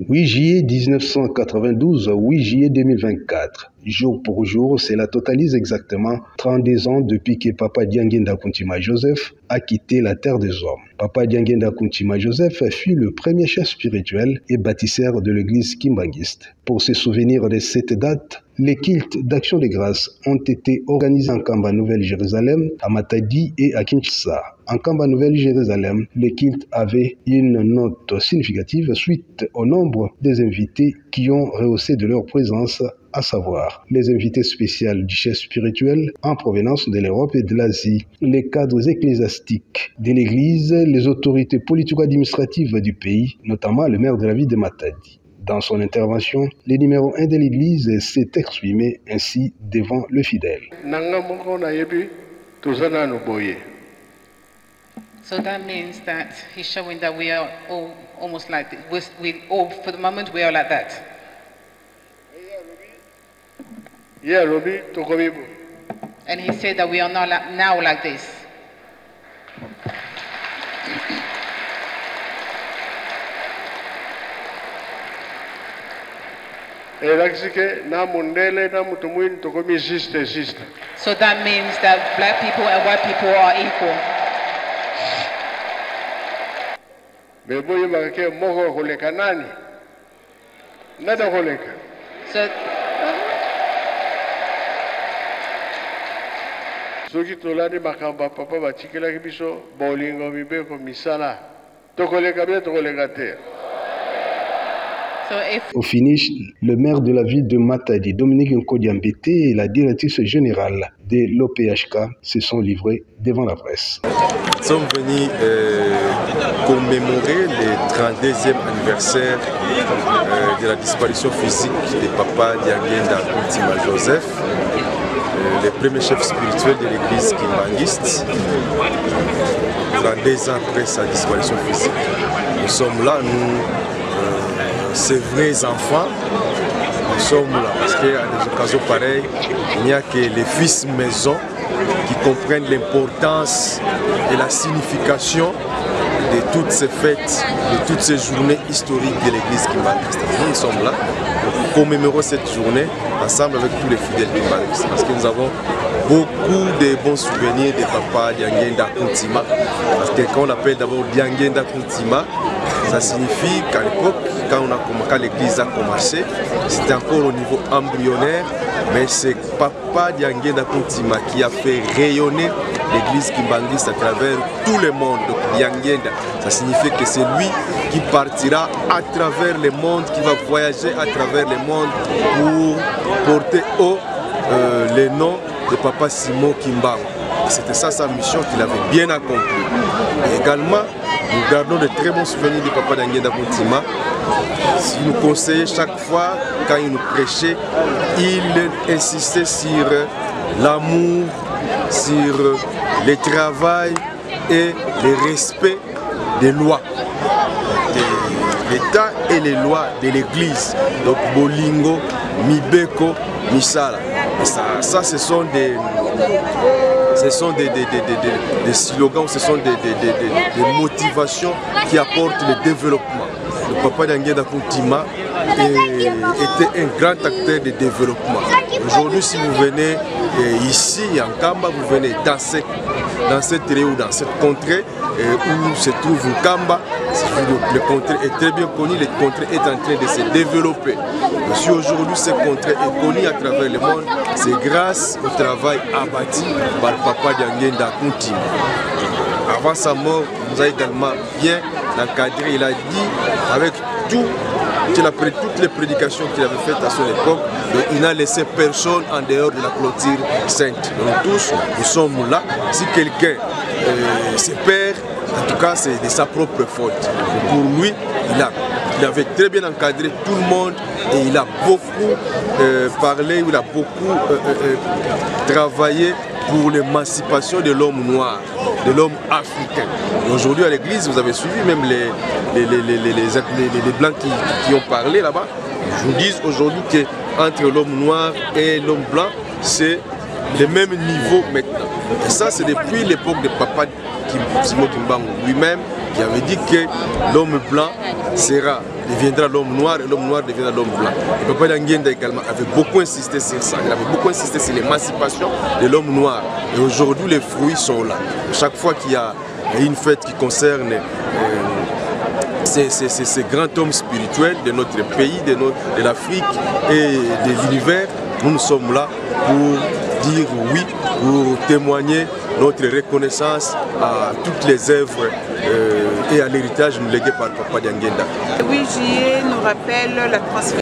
8 juillet 1992, 8 juillet 2024. Jour pour jour, cela totalise exactement 32 ans depuis que Papa Dianguinda Kountima Joseph a quitté la terre des hommes. Papa Dianguinda Kountima Joseph fut le premier chef spirituel et bâtisseur de l'église kimbanguiste. Pour se souvenir de cette date, les cultes d'action de grâce ont été organisés en Kamba Nouvelle-Jérusalem, à Matadi et à Kinshasa. En Kamba Nouvelle-Jérusalem, les cultes avaient une note significative suite au nombre des invités qui ont rehaussé de leur présence, à savoir les invités spéciaux du chef spirituel en provenance de l'Europe et de l'Asie, les cadres ecclésiastiques de l'Église, les autorités politico-administratives du pays, notamment le maire de la ville de Matadi. Dans son intervention, le numéro 1 de l'Église s'est exprimé ainsi devant le fidèle. So that means that he's showing that we are all almost like we all, for the moment, we are like that. And he said that we are not now like this. So that means that black people and white people are equal. Au finish, le maire de la ville de Matadi, Dominique Nkodiambete, et la directrice générale de l'OPHK se sont livrés devant la presse. Nous sommes venus commémorer le 32e anniversaire de la disparition physique de Papa Dianguinda Kountima Joseph, le premier chef spirituel de l'église kimbanguiste, 32 ans après sa disparition physique. Nous sommes là, ces vrais enfants, nous sommes là parce qu'à des occasions pareilles, il n'y a que les fils maison qui comprennent l'importance et la signification de toutes ces fêtes, de toutes ces journées historiques de l'église kimbanguiste. Nous sommes là pour commémorer cette journée ensemble avec tous les fidèles kimbanguistes parce que nous avons beaucoup de bons souvenirs de Papa Dianguinda Kountima. Parce que quand on appelle d'abord Dianguinda Kountima, ça signifie qu'à l'époque, quand l'église a commencé, c'était encore au niveau embryonnaire, mais c'est Papa Dianguinda Kountima qui a fait rayonner l'église kimbanguiste à travers tout le monde. Donc Dianguinda, ça signifie que c'est lui qui partira à travers le monde, qui va voyager à travers le monde pour porter haut les noms de Papa Simon Kimbangu. C'était ça sa mission qu'il avait bien accomplie. Et également, nous gardons de très bons souvenirs de Papa Dianguinda Kountima. Il nous conseillait chaque fois, quand il nous prêchait, il insistait sur l'amour, sur le travail et le respect des lois de l'État et les lois de l'Église. Donc Bolingo, Mibeko, Misala. Et ça ce sont des slogans, ce sont des motivations qui apportent le développement. Le Papa Dianguinda Kountima était un grand acteur de développement. Aujourd'hui, si vous venez ici, en Kamba, vous venez dans cette région, dans cette contrée où se trouve Kamba, le contrée est très bien connu, le contrée est en train de se développer. Si aujourd'hui ce contrée est connu à travers le monde, c'est grâce au travail abattu par Papa Dianguinda Kountima. Avant sa mort, il nous a également bien encadré. Il a dit, avec toutes les prédications qu'il avait faites à son époque, il n'a laissé personne en dehors de la clôture sainte. Donc tous, nous sommes là. Si quelqu'un se perd, en tout cas c'est de sa propre faute. Et pour lui, il avait très bien encadré tout le monde et il a beaucoup parlé, il a beaucoup travaillé pour l'émancipation de l'homme noir, de l'homme africain. Aujourd'hui à l'église, vous avez suivi même les blancs qui ont parlé là-bas. Je vous dis aujourd'hui qu'entre l'homme noir et l'homme blanc, c'est le même niveau maintenant. Et ça, c'est depuis l'époque de Papa Simon Kimbangu lui-même qui avait dit que l'homme blanc deviendra l'homme noir et l'homme noir deviendra l'homme blanc. Et Papa Dianguenda également avait beaucoup insisté sur ça. Il avait beaucoup insisté sur l'émancipation de l'homme noir. Et aujourd'hui, les fruits sont là. Chaque fois qu'il y a une fête qui concerne ces grands hommes spirituels de notre pays, de l'Afrique et de l'univers, nous sommes là pour dire oui, pour témoigner notre reconnaissance à toutes les œuvres et à l'héritage légué par Papa Dianguenda. Le 8 juillet nous rappelle la transformation